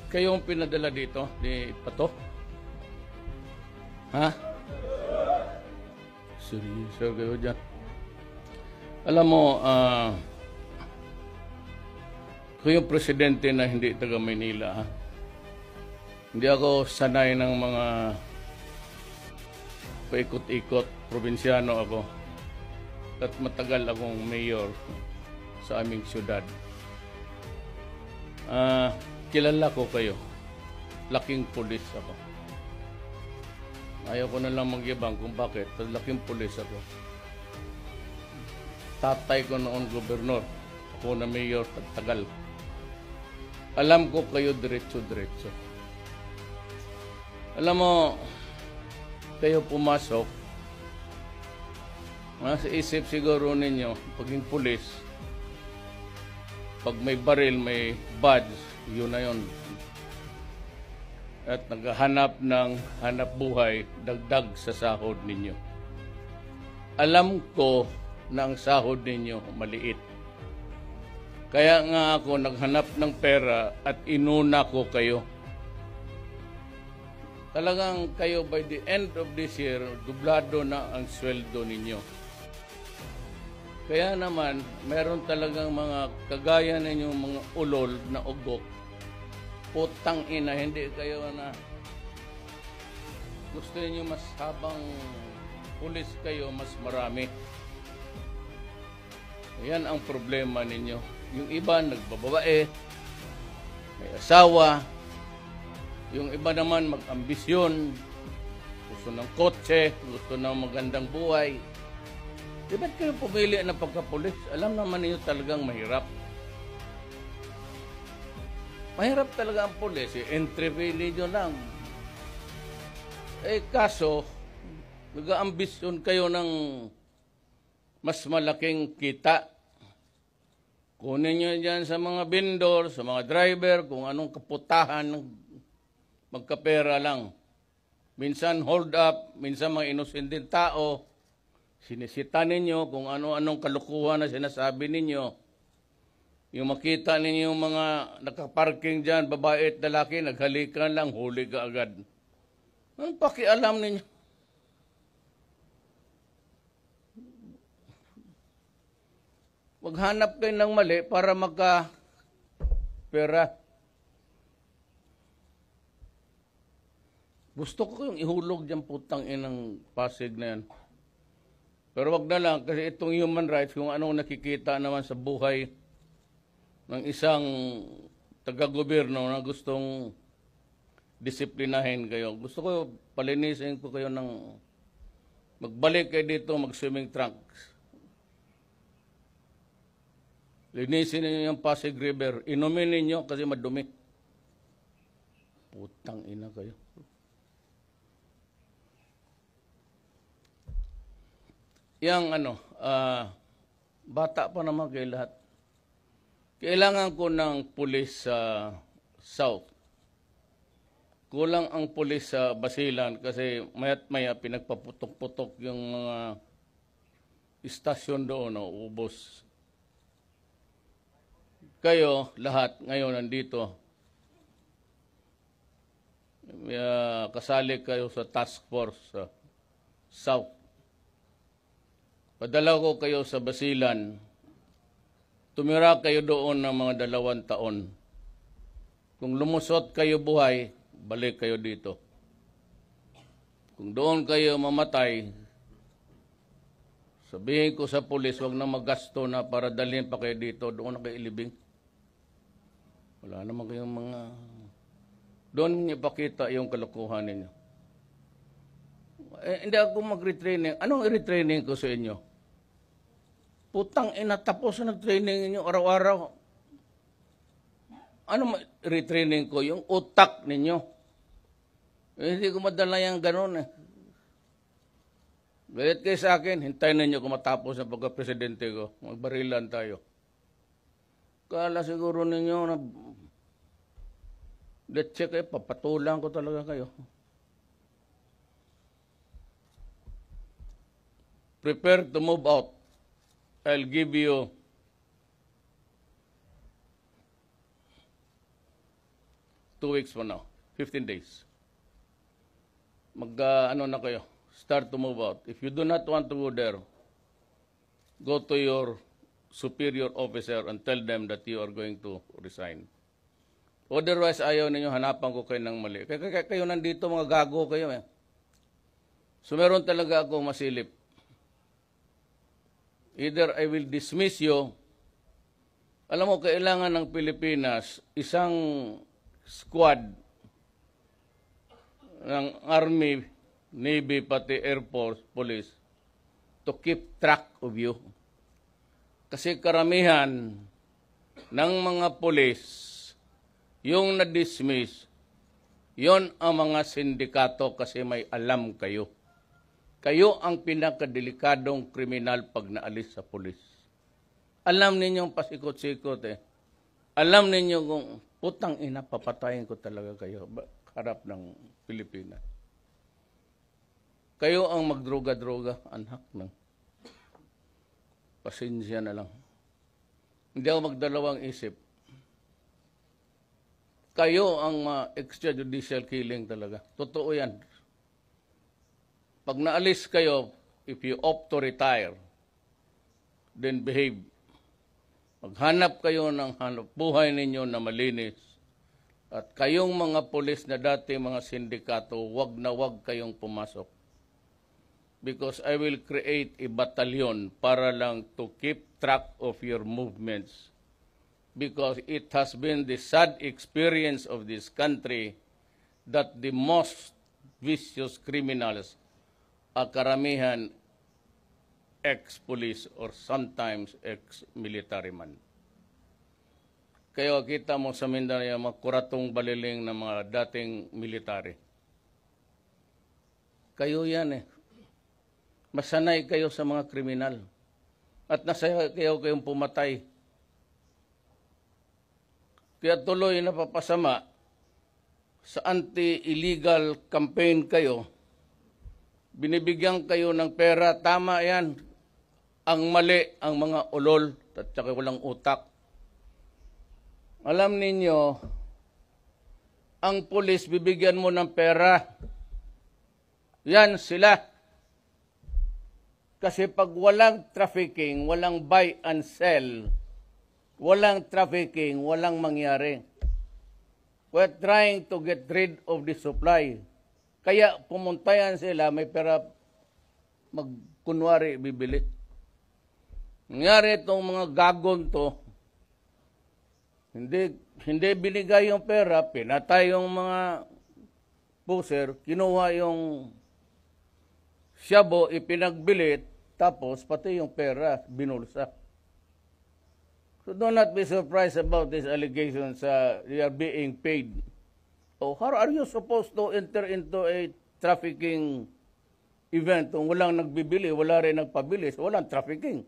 Kayong pinadala dito ni Pato? Ha? Seryoso kayo dyan. Alam mo, kayong presidente na hindi taga Maynila, ha? Hindi ako sanay ng mga paikot-ikot, probinsyano ako. At matagal akong mayor sa aming syudad. Kilala ko kayo. Laking pulis ako. Ayaw ko na lang magyabang kung bakit. Laking pulis ako. Tatay ko noon gobernador. Ako na mayor, tagal. Alam ko kayo diretso-diretso. Alam mo, kayo pumasok, sa isip siguro ninyo, paging pulis, pag may baril, may badge, yun na yun. At naghahanap ng hanap buhay, dagdag sa sahod ninyo. Alam ko na ang sahod ninyo maliit. Kaya nga ako naghanap ng pera at inuna ko kayo. Talagang kayo by the end of this year, dublado na ang sweldo ninyo. Kaya naman, meron talagang mga kagaya ninyong mga ulol na ugok. Putang ina, hindi kayo na gusto niyo mas habang pulis kayo, mas marami. Yan ang problema ninyo. Yung iba nagbababae, may asawa. Yung iba naman mag-ambisyon, gusto ng kotse, gusto ng magandang buhay. Di ba't kayo pumili na pagkapulis? Alam naman niyo talagang mahirap. Mahirap talaga ang pulis. Entry fee ninyo lang. Kaso, nag-aambisyon kayo ng mas malaking kita. Kunin nyo dyan sa mga vendor, sa mga driver, kung anong kaputahan ng magkapera lang. Minsan hold up, minsan mga inosenteng tao, sinisita ninyo kung ano-anong kalukuhan na sinasabi ninyo. Yung makita ninyo yung mga nakaparking dyan, babae at lalaki, naghalikan lang, huli ka agad. Anong pakialam ninyo? Maghanap kayo ng mali para magka-pera. Gusto ko yung ihulog dyan putang inang Pasig na yan. Pero wag na lang kasi itong human rights, kung anong nakikita naman sa buhay ng isang taga-gobyerno na gustong disiplinahin kayo. Gusto ko palinisin ko kayo ng magbalik kayo dito, mag-swimming trunks. Linisin ninyo yung Pasig River. Inumin ninyo kasi madumi. Putang ina kayo. Yang bata pa naman kayo lahat. Kailangan ko ng pulis sa South. Kulang ang pulis sa Basilan kasi mayat maya pinagpaputok-putok yung mga istasyon doon, ubos. Kayo, lahat, ngayon nandito. Kasali kayo sa task force sa South. Padala ko kayo sa Basilan. Tumira kayo doon ng mga 2 taon. Kung lumusot kayo buhay, balik kayo dito. Kung doon kayo mamatay, sabihin ko sa pulis, wag na magasto na para dalhin pa kayo dito, doon na kayo ilibing. Wala naman kayong mga... Doon niyo pakita yung kalokohan ninyo. Hindi ako mag-retraining. Anong i-retraining ko sa inyo? Putang ina, tapos na nag-training ninyo araw-araw. Ano retraining ko? Yung utak ninyo. Hindi ko madala yung ganun eh. Galit kayo sa akin, hintayin ninyo kung matapos na pagka-presidente ko. Magbarilan tayo. Kala siguro ninyo na let's check kayo, papatulang ko talaga kayo. Prepare to move out. I'll give you 2 weeks from now, 15 days. Ano na kayo, start to move out. If you do not want to go there, go to your superior officer and tell them that you are going to resign. Otherwise, ayaw ninyo, hanapan ko kayo ng mali. Kayo nandito, mga gago kayo eh. So meron talaga ako masilip. Either I will dismiss you. Alam mo, kailangan ng Pilipinas, isang squad ng Army, Navy, pati Air Force, Police, to keep track of you. Kasi karamihan ng mga police, yung na-dismiss, yon ang mga sindikato kasi may alam kayo. Kayo ang pinakadelikadong kriminal pag naalis sa pulis. Alam ninyong pasikot-sikot eh. Alam ninyo kung putang ina, papatayin ko talaga kayo harap ng Pilipinas. Kayo ang magdroga-droga, anak ng pasensya na lang. Hindi ako magdalawang isip. Kayo ang extrajudicial killing talaga. Totoo yan. Pag naalis kayo, if you opt to retire, then behave. Maghanap kayo ng hanap buhay ninyo na malinis. At kayong mga pulis na dati, mga sindikato, wag na wag kayong pumasok. Because I will create a battalion para lang to keep track of your movements. Because it has been the sad experience of this country that the most vicious criminals are karamihan ex-police or sometimes ex-military man. Kaya kita mo sa Mindanao yung mga kuratong baliling ng mga dating military. Kayo yan eh. Masanay kayo sa mga kriminal. At nasaya kayong pumatay. Kaya tuloy napapasama sa anti-illegal campaign kayo, binibigyan kayo ng pera, tama yan. Ang mali, ang mga ulol, at saka walang utak. Alam ninyo, ang pulis bibigyan mo ng pera. Yan sila. Kasi pag walang trafficking, walang buy and sell, walang trafficking, walang mangyari. We're trying to get rid of the supply. Kaya pumuntayan sila, may pera magkunwari bibili. Nangyari itong mga gagon to, hindi binigay yung pera, pinatay yung mga puser, kinuha yung shabu, ipinagbilit, tapos pati yung pera, binulsa. So do not be surprised about these allegations they are being paid. So how are you supposed to enter into a trafficking event kung walang nagbibili, wala rin nagpabili, so walang trafficking?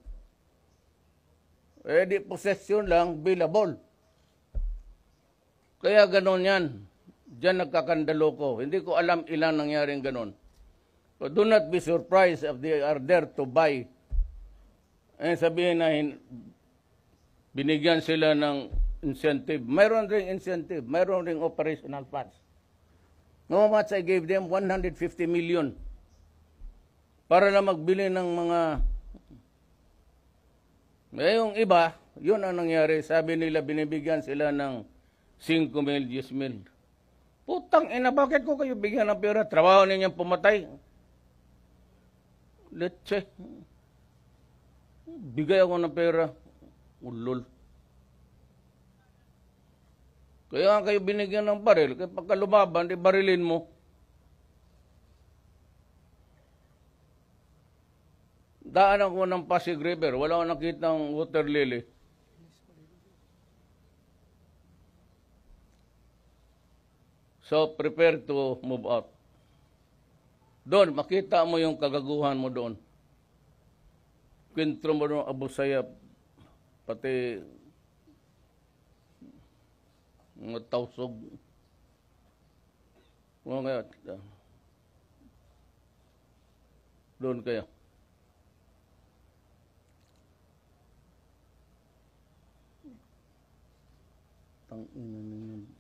Eh di possession lang, billable. Kaya ganon yan. Diyan nagkakandalo ko. Hindi ko alam ilang nangyaring ganon. So do not be surprised if they are there to buy. Eh sabihin na binigyan sila ng incentive. Mayroon ring incentive. Mayroon ring operational funds. No much I gave them? 150 million. Para na magbili ng mga... yung iba, yun ang nangyari. Sabi nila binibigyan sila ng 5 mil, 10 mil. Putang ina, bakit ko kayo bigyan ng pera? Trabaho ninyang pumatay. Let's check. Bigay ako ng pera. Ulol. Kaya nga kayo binigyan ng baril. Kaya pagka lumaban, di barilin mo. Daan ako ng Pasig River. Wala akong nakitang water lily. So, prepare to move out. Doon, makita mo yung kagaguhan mo doon. Kwentro mo doon, Abu Sayyaf, pati mga tausog. Doon kayo. Tangina ninyo.